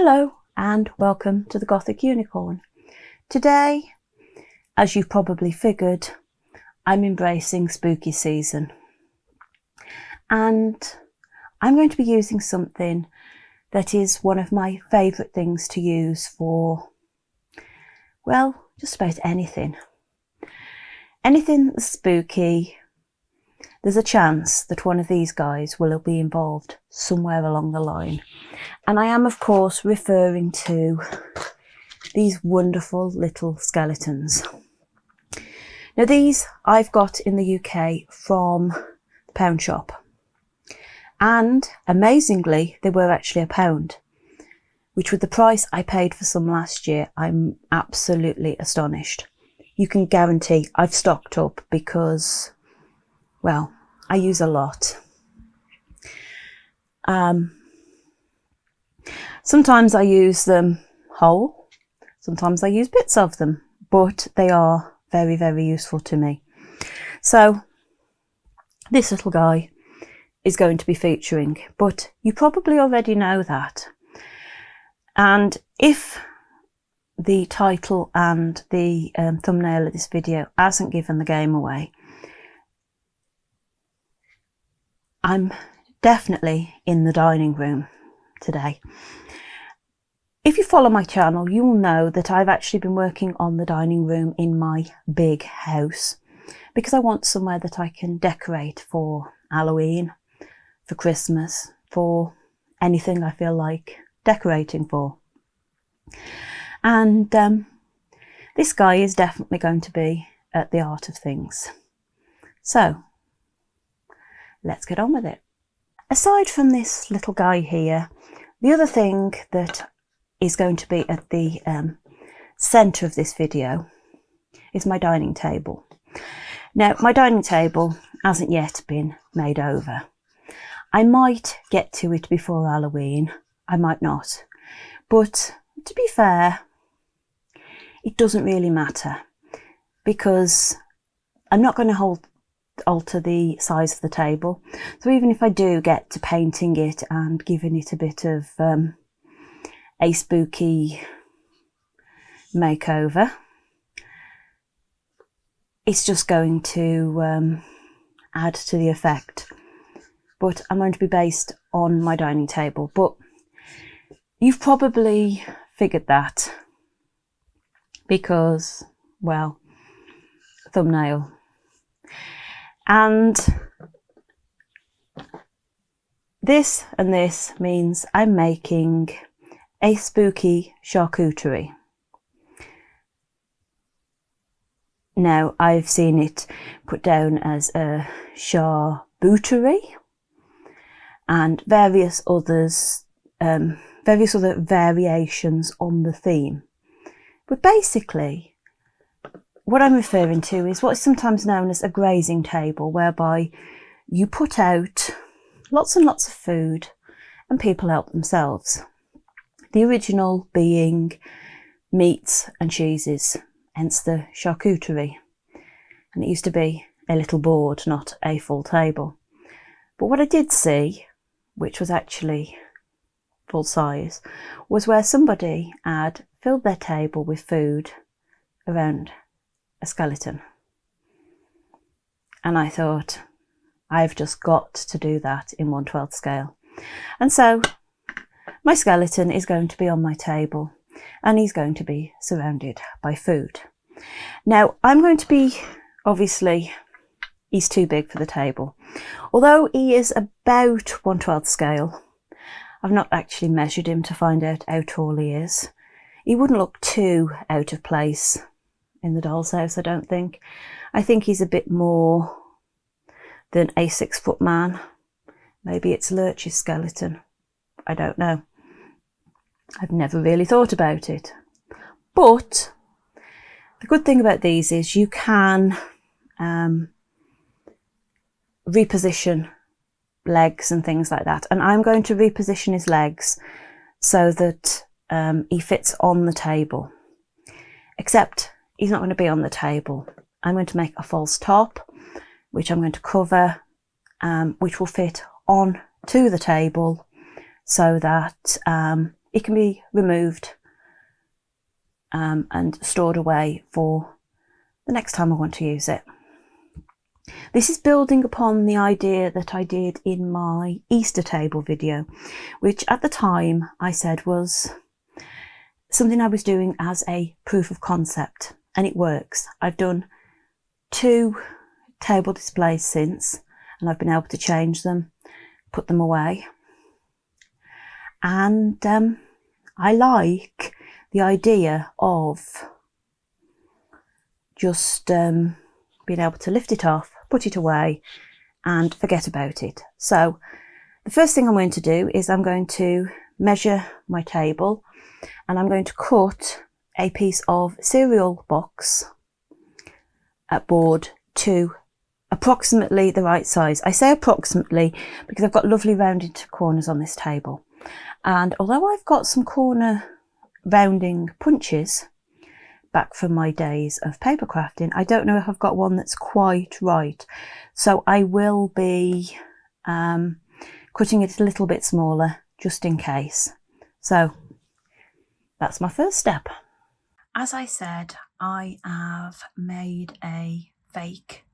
Hello and welcome to the Gothic Unicorn. Today, as you've probably figured, I'm embracing spooky season. And I'm going to be using something that is one of my favourite things to use for, well, just about anything. Anything that's spooky, there's a chance that one of these guys will be involved somewhere along the line. And I am, of course, referring to these wonderful little skeletons. Now, these I've got in the UK from the pound shop. And amazingly, they were actually £1, which with the price I paid for some last year, I'm absolutely astonished. You can guarantee I've stocked up because, well, I use a lot. Sometimes I use them whole, sometimes I use bits of them, but they are very, very useful to me. So this little guy is going to be featuring, but you probably already know that. And if the title and the thumbnail of this video hasn't given the game away, I'm definitely in the dining room today. If you follow my channel, you will know that I've actually been working on the dining room in my big house because I want somewhere that I can decorate for Halloween, for Christmas, for anything I feel like decorating for. And this guy is definitely going to be at the heart of things. So let's get on with it. Aside from this little guy here, the other thing that is going to be at the centre of this video is my dining table. Now, my dining table hasn't yet been made over. I might get to it before Halloween, I might not. But to be fair, it doesn't really matter because I'm not going to alter the size of the table. So even if I do get to painting it and giving it a bit of a spooky makeover, it's just going to add to the effect. But I'm going to be based on my dining table. But you've probably figured that because, well, thumbnail. And this and this means I'm making a spooky charcuterie. Now, I've seen it put down as a charbooterie and various other variations on the theme. But basically, what I'm referring to is what is sometimes known as a grazing table, whereby you put out lots and lots of food and people help themselves. The original being meats and cheeses, hence the charcuterie. And it used to be a little board, not a full table. But what I did see, which was actually full size, was where somebody had filled their table with food around a skeleton. And I thought, I've just got to do that in 1/12 scale. And so my skeleton is going to be on my table and he's going to be surrounded by food. Now, I'm going to be, obviously, he's too big for the table. Although he is about 1/12 scale, I've not actually measured him to find out how tall he is. He wouldn't look too out of place in the doll's house, I don't think. I think he's a bit more than a 6-foot man. Maybe it's Lurch's skeleton. I don't know. I've never really thought about it. But the good thing about these is you can reposition legs and things like that. And I'm going to reposition his legs so that he fits on the table. Except he's not going to be on the table. I'm going to make a false top, which I'm going to cover, which will fit on to the table so that it can be removed and stored away for the next time I want to use it. This is building upon the idea that I did in my Easter table video, which at the time I said was something I was doing as a proof of concept, and it works. I've done 2 table displays since, and I've been able to change them, put them away, and I like the idea of just being able to lift it off, put it away and forget about it. So the first thing I'm going to do is I'm going to measure my table, and I'm going to cut a piece of cereal box board to approximately the right size. I say approximately because I've got lovely rounded corners on this table, and although I've got some corner rounding punches back from my days of paper crafting, I don't know if I've got one that's quite right, so I will be cutting it a little bit smaller just in case. So that's my first step. As I said, I have made a fake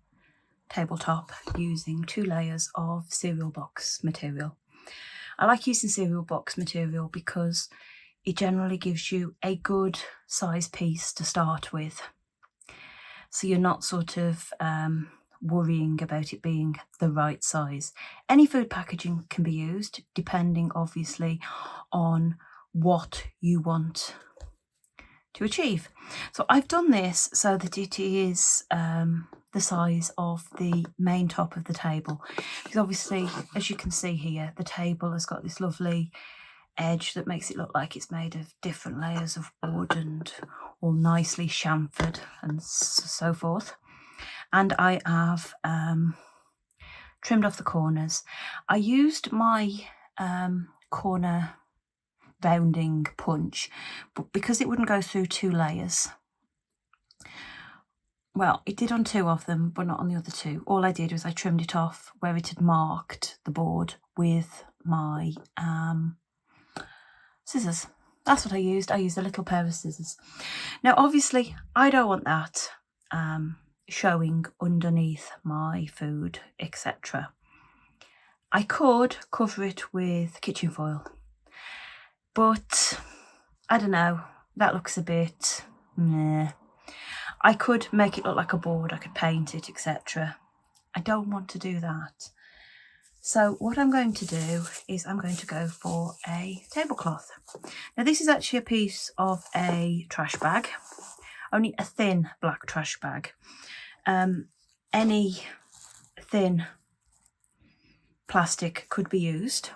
tabletop using 2 layers of cereal box material. I like using cereal box material because it generally gives you a good size piece to start with, so you're not sort of worrying about it being the right size. Any food packaging can be used, depending obviously on what you want to achieve. So I've done this so that it is the size of the main top of the table, because obviously, as you can see here, the table has got this lovely edge that makes it look like it's made of different layers of wood and all nicely chamfered and so forth. And I have trimmed off the corners. I used my corner rounding punch, but because it wouldn't go through 2 layers, well, it did on 2 of them, but not on the other 2. All I did was I trimmed it off where it had marked the board with my scissors. That's what I used. I used a little pair of scissors. Now, obviously, I don't want that showing underneath my food, etc. I could cover it with kitchen foil, but I don't know, that looks a bit meh. I could make it look like a board, I could paint it, etc. I don't want to do that. So what I'm going to do is I'm going to go for a tablecloth. Now this is actually a piece of a trash bag, only a thin black trash bag. Any thin plastic could be used.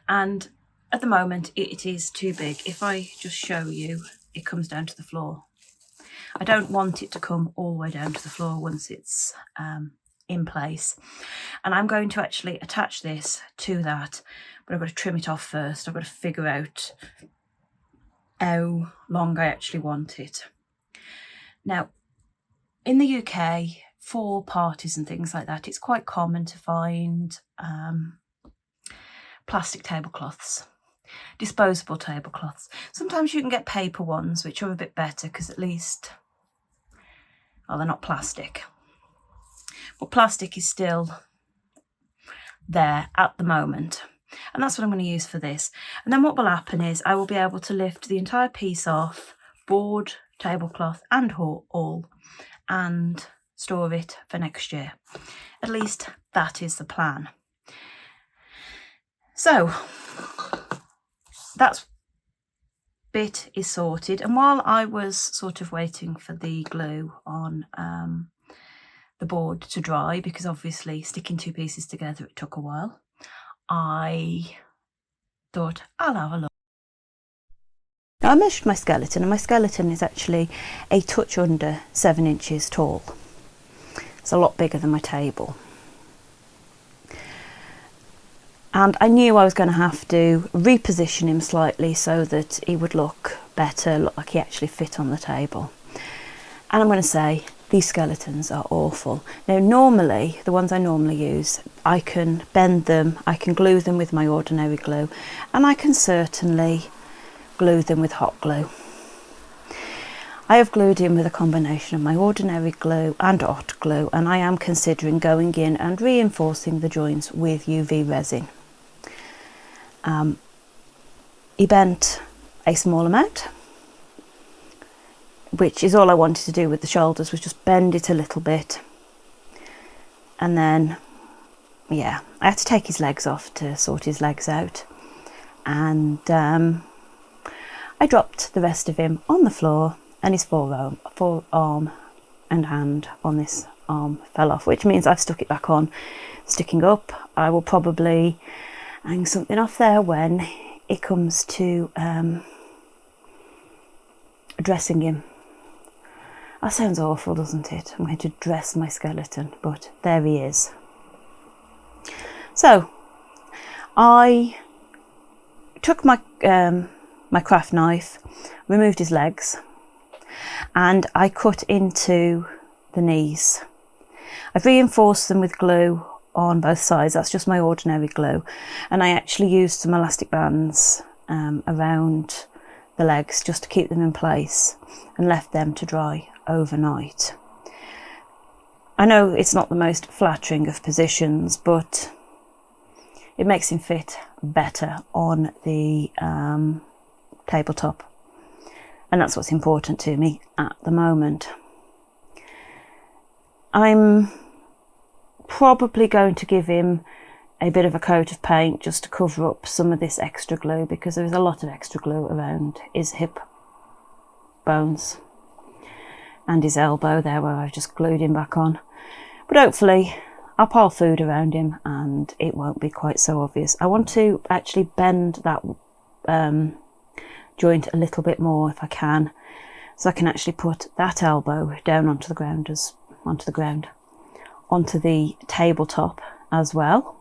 And at the moment it is too big. If I just show you, it comes down to the floor. I don't want it to come all the way down to the floor once it's in place. And I'm going to actually attach this to that, but I've got to trim it off first. I've got to figure out how long I actually want it. Now, in the UK, for parties and things like that, it's quite common to find plastic tablecloths, disposable tablecloths. Sometimes you can get paper ones, which are a bit better because at least, well, they're not plastic. But plastic is still there at the moment. And that's what I'm going to use for this. And then what will happen is I will be able to lift the entire piece off, board, tablecloth and all, and store it for next year. At least that is the plan. So that bit is sorted, and while I was sort of waiting for the glue on the board to dry, because obviously sticking 2 pieces together it took a while, I thought I'll have a look. Now I measured my skeleton, and my skeleton is actually a touch under 7 inches tall. It's a lot bigger than my table. And I knew I was going to have to reposition him slightly so that he would look better, look like he actually fit on the table. And I'm going to say these skeletons are awful. Now normally, the ones I normally use, I can bend them, I can glue them with my ordinary glue, and I can certainly glue them with hot glue. I have glued in with a combination of my ordinary glue and hot glue, and I am considering going in and reinforcing the joints with UV resin. He bent a small amount, which is all I wanted to do with the shoulders, was just bend it a little bit. And then, yeah, I had to take his legs off to sort his legs out. And I dropped the rest of him on the floor, and his forearm and hand on this arm fell off, which means I've stuck it back on, sticking up. I will probably hang something off there when it comes to dressing him. That sounds awful, doesn't it? I'm going to dress my skeleton, but there he is. So I took my my craft knife, removed his legs, and I cut into the knees. I've reinforced them with glue on both sides. That's just my ordinary glue, and I actually used some elastic bands around the legs just to keep them in place and left them to dry overnight. I know it's not the most flattering of positions, but it makes him fit better on the tabletop, and that's what's important to me at the moment. I'm probably going to give him a bit of a coat of paint just to cover up some of this extra glue, because there is a lot of extra glue around his hip bones and his elbow there where I've just glued him back on. But hopefully I'll pile food around him and it won't be quite so obvious. I want to actually bend that joint a little bit more if I can, so I can actually put that elbow down onto the tabletop as well,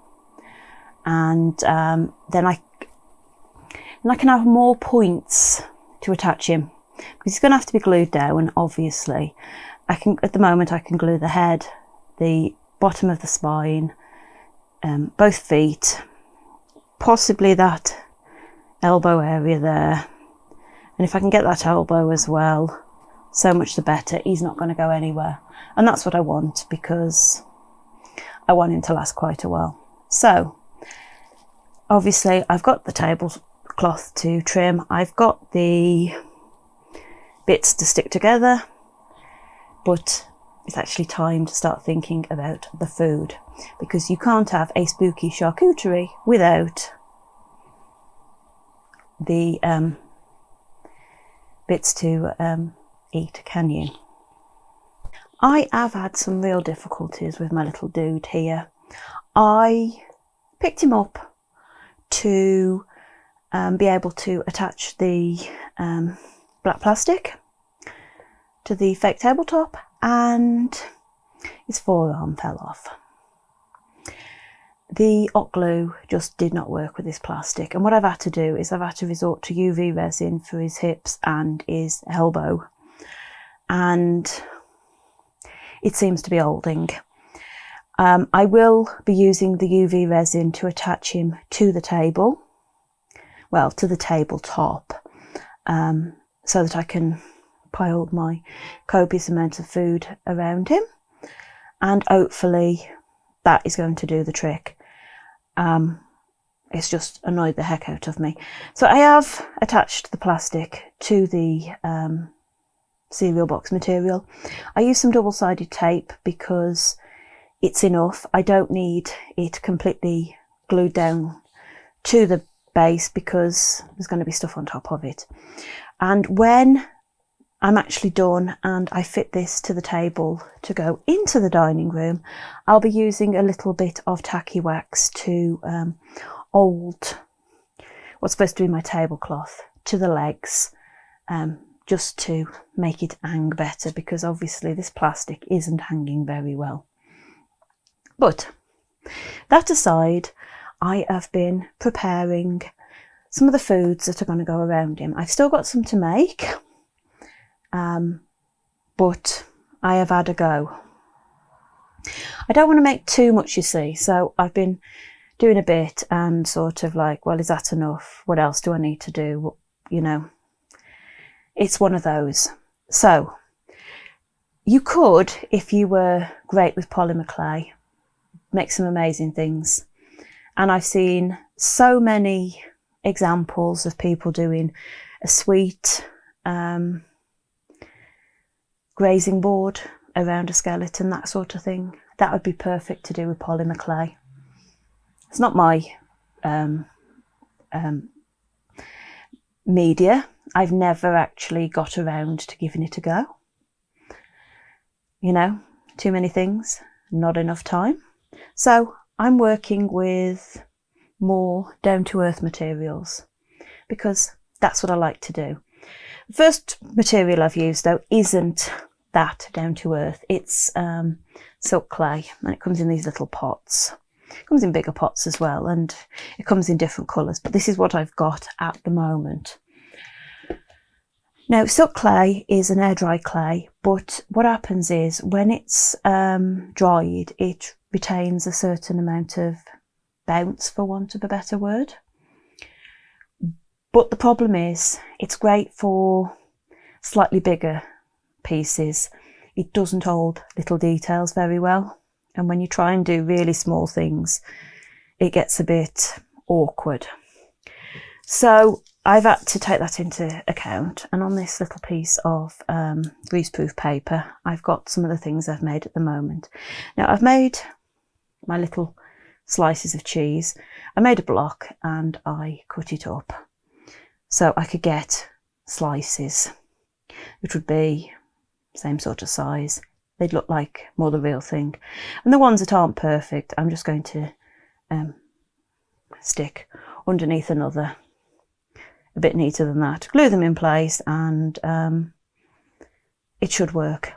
and then I can have more points to attach him, because he's going to have to be glued down. Obviously, at the moment I can glue the head, the bottom of the spine, both feet, possibly that elbow area there, and if I can get that elbow as well, so much the better. He's not going to go anywhere, and that's what I want, because I want him to last quite a while. So obviously I've got the tablecloth to trim, I've got the bits to stick together, but it's actually time to start thinking about the food, because you can't have a spooky charcuterie without the bits to eat, can you? I have had some real difficulties with my little dude here. I picked him up to be able to attach the black plastic to the fake tabletop, and his forearm fell off. The hot glue just did not work with this plastic, and what I've had to do is I've had to resort to UV resin for his hips and his elbow, and it seems to be holding. I will be using the UV resin to attach him to the table, well, to the tabletop, so that I can pile my copious amounts of food around him, and hopefully that is going to do the trick. It's just annoyed the heck out of me. So I have attached the plastic to the cereal box material. I use some double-sided tape because it's enough. I don't need it completely glued down to the base, because there's going to be stuff on top of it. And when I'm actually done and I fit this to the table to go into the dining room, I'll be using a little bit of tacky wax to hold what's supposed to be my tablecloth to the legs, just to make it hang better, because obviously this plastic isn't hanging very well. But that aside, I have been preparing some of the foods that are going to go around him. I've still got some to make, but I have had a go. I don't want to make too much, you see, so I've been doing a bit and sort of like, well, is that enough? What else do I need to do? You know, it's one of those. So you could, if you were great with polymer clay, make some amazing things. And I've seen so many examples of people doing a sweet grazing board around a skeleton, that sort of thing. That would be perfect to do with polymer clay. It's not my media. I've never actually got around to giving it a go. You know, too many things, not enough time. So I'm working with more down-to-earth materials because that's what I like to do. The first material I've used though isn't that down-to-earth. It's silk clay, and it comes in these little pots. It comes in bigger pots as well, and it comes in different colours, but this is what I've got at the moment. Now, silk clay is an air dry clay, but what happens is when it's dried, it retains a certain amount of bounce, for want of a better word. But the problem is it's great for slightly bigger pieces. It doesn't hold little details very well, and when you try and do really small things, it gets a bit awkward. So I've had to take that into account, and on this little piece of greaseproof paper, I've got some of the things I've made at the moment. Now, I've made my little slices of cheese. I made a block and I cut it up so I could get slices, which would be same sort of size. They'd look like more the real thing. And the ones that aren't perfect, I'm just going to stick underneath another a bit neater than that, glue them in place, and it should work.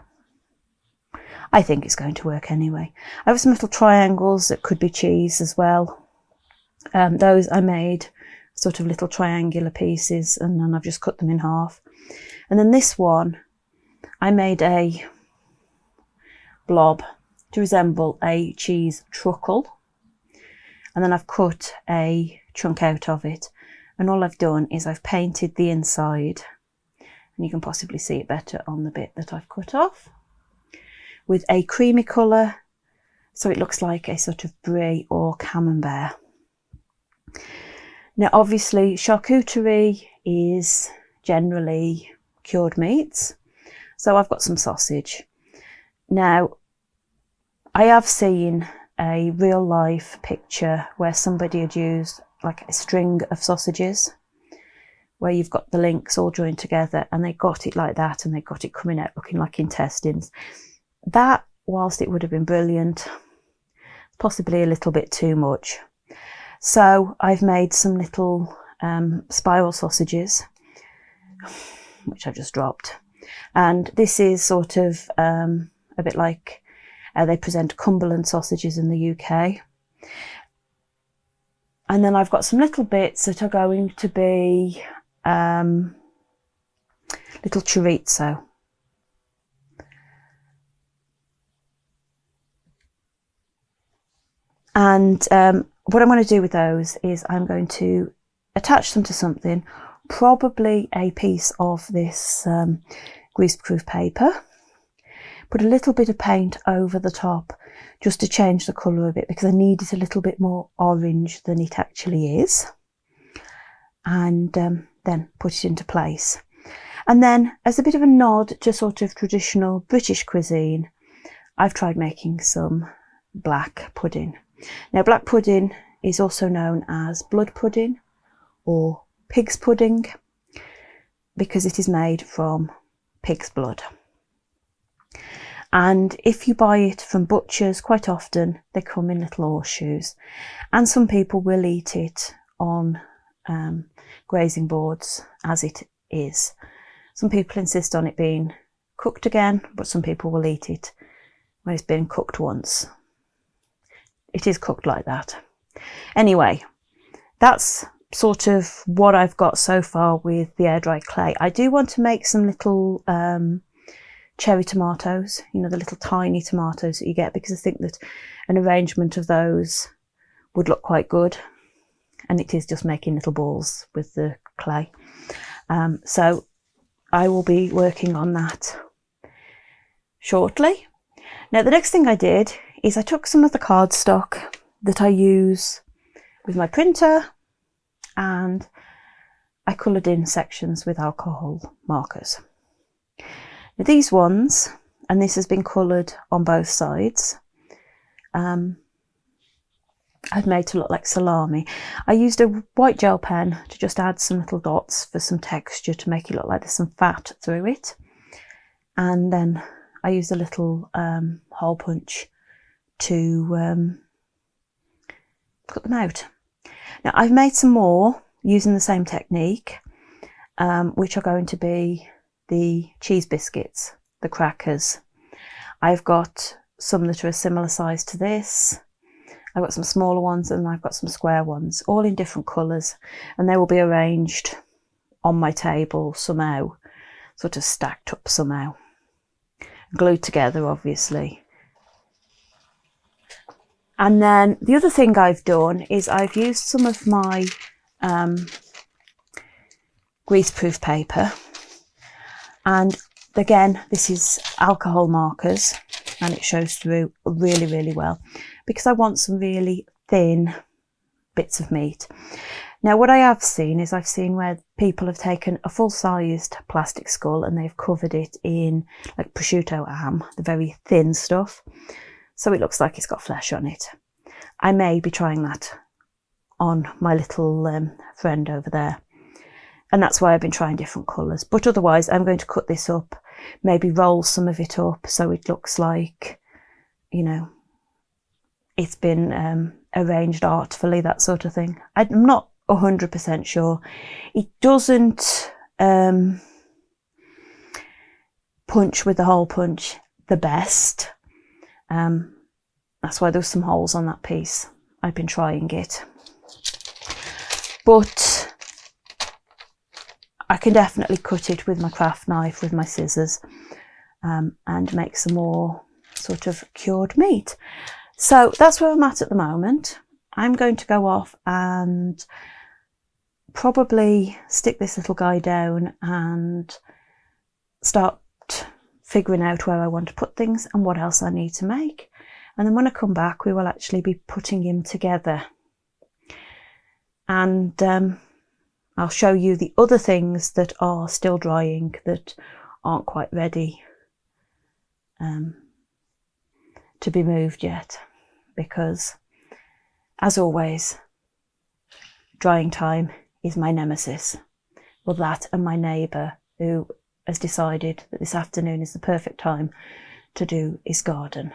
I think it's going to work anyway. I have some little triangles that could be cheese as well. Those I made sort of little triangular pieces, and then I've just cut them in half. And then this one, I made a blob to resemble a cheese truckle, and then I've cut a chunk out of it, and all I've done is I've painted the inside, and you can possibly see it better on the bit that I've cut off, with a creamy colour, so it looks like a sort of brie or camembert. Now obviously charcuterie is generally cured meats, so I've got some sausage. Now I have seen a real life picture where somebody had used like a string of sausages, where you've got the links all joined together, and they got it like that, and they got it coming out looking like intestines. That, whilst it would have been brilliant, possibly a little bit too much. So I've made some little spiral sausages, which I've just dropped. And this is sort of a bit like they present Cumberland sausages in the UK. And then I've got some little bits that are going to be little chorizo. And what I'm going to do with those is I'm going to attach them to something, probably a piece of this greaseproof paper, put a little bit of paint over the top just to change the colour a bit, because I need it a little bit more orange than it actually is, and then put it into place. And then, as a bit of a nod to sort of traditional British cuisine, I've tried making some black pudding. Now, black pudding is also known as blood pudding or pig's pudding, because it is made from pig's blood. And if you buy it from butchers, quite often they come in little horseshoes, and some people will eat it on grazing boards as it is. Some people insist on it being cooked again, but some people will eat it when it's been cooked once. It is cooked like that. Anyway, that's sort of what I've got so far with the air dry clay. I do want to make some little cherry tomatoes, you know, the little tiny tomatoes that you get, because I think that an arrangement of those would look quite good. And it is just making little balls with the clay. So I will be working on that shortly. Now, the next thing I did is I took some of the cardstock that I use with my printer and I coloured in sections with alcohol markers. Now, these ones, and this has been coloured on both sides, I've made to look like salami. I used a white gel pen to just add some little dots for some texture to make it look like there's some fat through it. And then I used a little hole punch to cut them out. Now, I've made some more using the same technique, which are going to be the cheese biscuits, the crackers. I've got some that are a similar size to this. I've got some smaller ones and I've got some square ones, all in different colours, and they will be arranged on my table somehow, sort of stacked up somehow, glued together obviously. And then the other thing I've done is I've used some of my greaseproof paper, and again this is alcohol markers and it shows through really, really well, because I want some really thin bits of meat. Now, what I have seen is I've seen where people have taken a full-sized plastic skull and they've covered it in like prosciutto ham, the very thin stuff, so it looks like it's got flesh on it. I may be trying that on my little friend over there, and that's why I've been trying different colours. But otherwise I'm going to cut this up, maybe roll some of it up so it looks like, you know, it's been arranged artfully, that sort of thing. I'm not 100% sure. It doesn't punch with the hole punch the best. That's why there's some holes on that piece. I've been trying it, but I can definitely cut it with my craft knife, with my scissors, and make some more sort of cured meat. So that's where I'm at the moment. I'm going to go off and probably stick this little guy down and start figuring out where I want to put things and what else I need to make. And then when I come back, we will actually be putting him together. And I'll show you the other things that are still drying, that aren't quite ready to be moved yet, because as always, drying time is my nemesis. Well, that and my neighbour, who has decided that this afternoon is the perfect time to do his garden.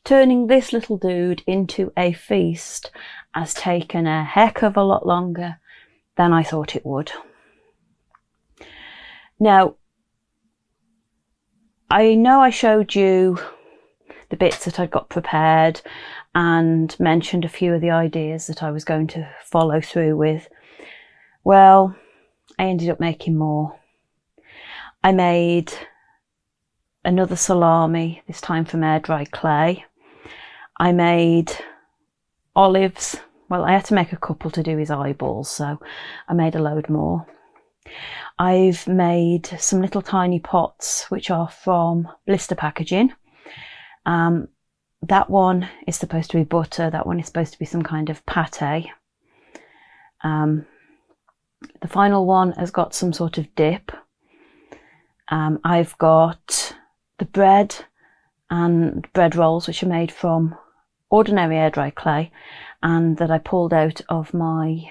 Turning this little dude into a feast has taken a heck of a lot longer than I thought it would. Now, I know I showed you the bits that I'd got prepared and mentioned a few of the ideas that I was going to follow through with. Well, I ended up making more. I made another salami, this time from air dry clay. I made olives. Well, I had to make a couple to do his eyeballs, so I made a load more. I've made some little tiny pots, which are from blister packaging. That one is supposed to be butter. That one is supposed to be some kind of pate. The final one has got some sort of dip. I've got the bread and bread rolls, which are made from ordinary air dry clay, and that I pulled out of my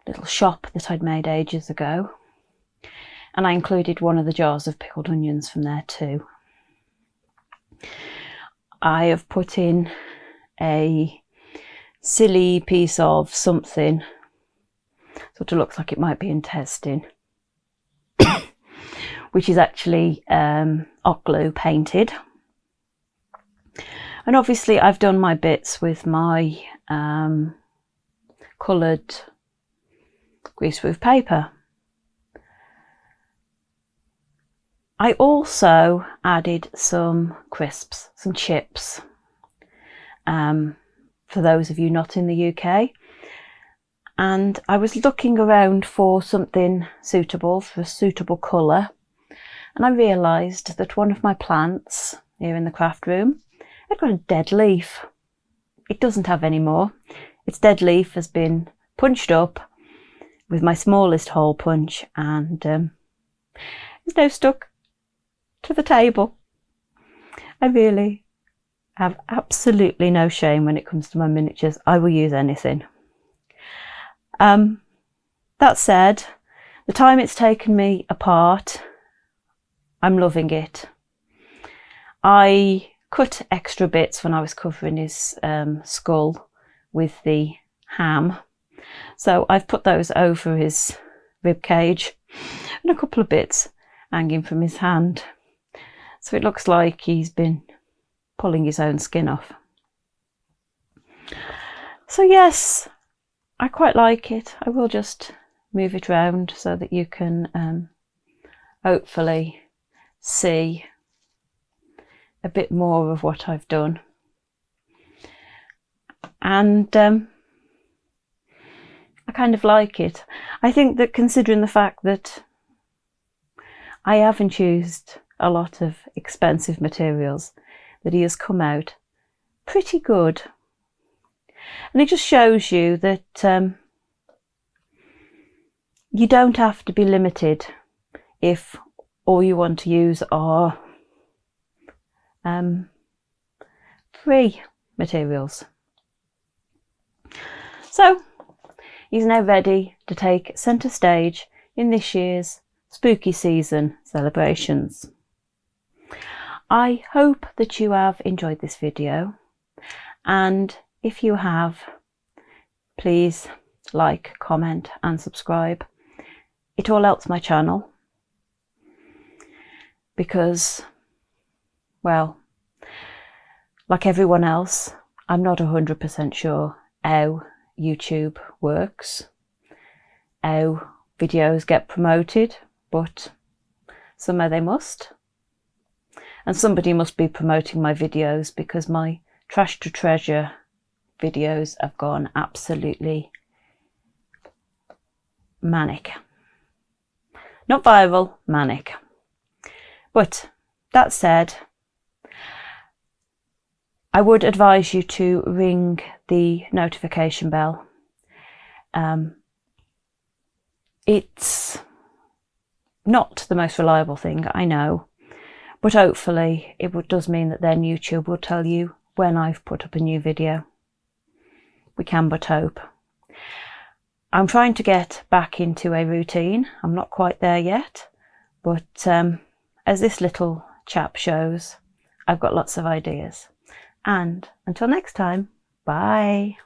little shop that I'd made ages ago. And I included one of the jars of pickled onions from there too. I have put in a silly piece of something, sort of looks like it might be intestine, which is actually hot glue painted. And obviously I've done my bits with my coloured greaseproof paper. I also added some crisps, some chips, for those of you not in the UK. And I was looking around for something suitable, for a suitable colour, and I realised that one of my plants here in the craft room had got a dead leaf. It doesn't have any more. Its dead leaf has been punched up with my smallest hole punch and is now stuck to the table. I really have absolutely no shame when it comes to my miniatures. I will use anything. That said, the time it's taken me apart, I'm loving it. I cut extra bits when I was covering his skull with the ham, so I've put those over his rib cage and a couple of bits hanging from his hand, so it looks like he's been pulling his own skin off. So yes, I quite like it. I will just move it round so that you can hopefully see a bit more of what I've done. And I kind of like it. I think that considering the fact that I haven't used a lot of expensive materials, that he has come out pretty good. And it just shows you that you don't have to be limited if all you want to use are free materials. So he's now ready to take centre stage in this year's spooky season celebrations. I hope that you have enjoyed this video, and if you have, please like, comment and subscribe. It all helps my channel because, well, like everyone else, I'm not 100% sure how YouTube works, how videos get promoted, but somehow they must. And somebody must be promoting my videos because my trash to treasure videos have gone absolutely manic. Not viral, manic. But that said, I would advise you to ring the notification bell. It's not the most reliable thing, I know, but hopefully it does mean that then YouTube will tell you when I've put up a new video. We can but hope. I'm trying to get back into a routine. I'm not quite there yet, but as this little chap shows, I've got lots of ideas. And until next time, bye.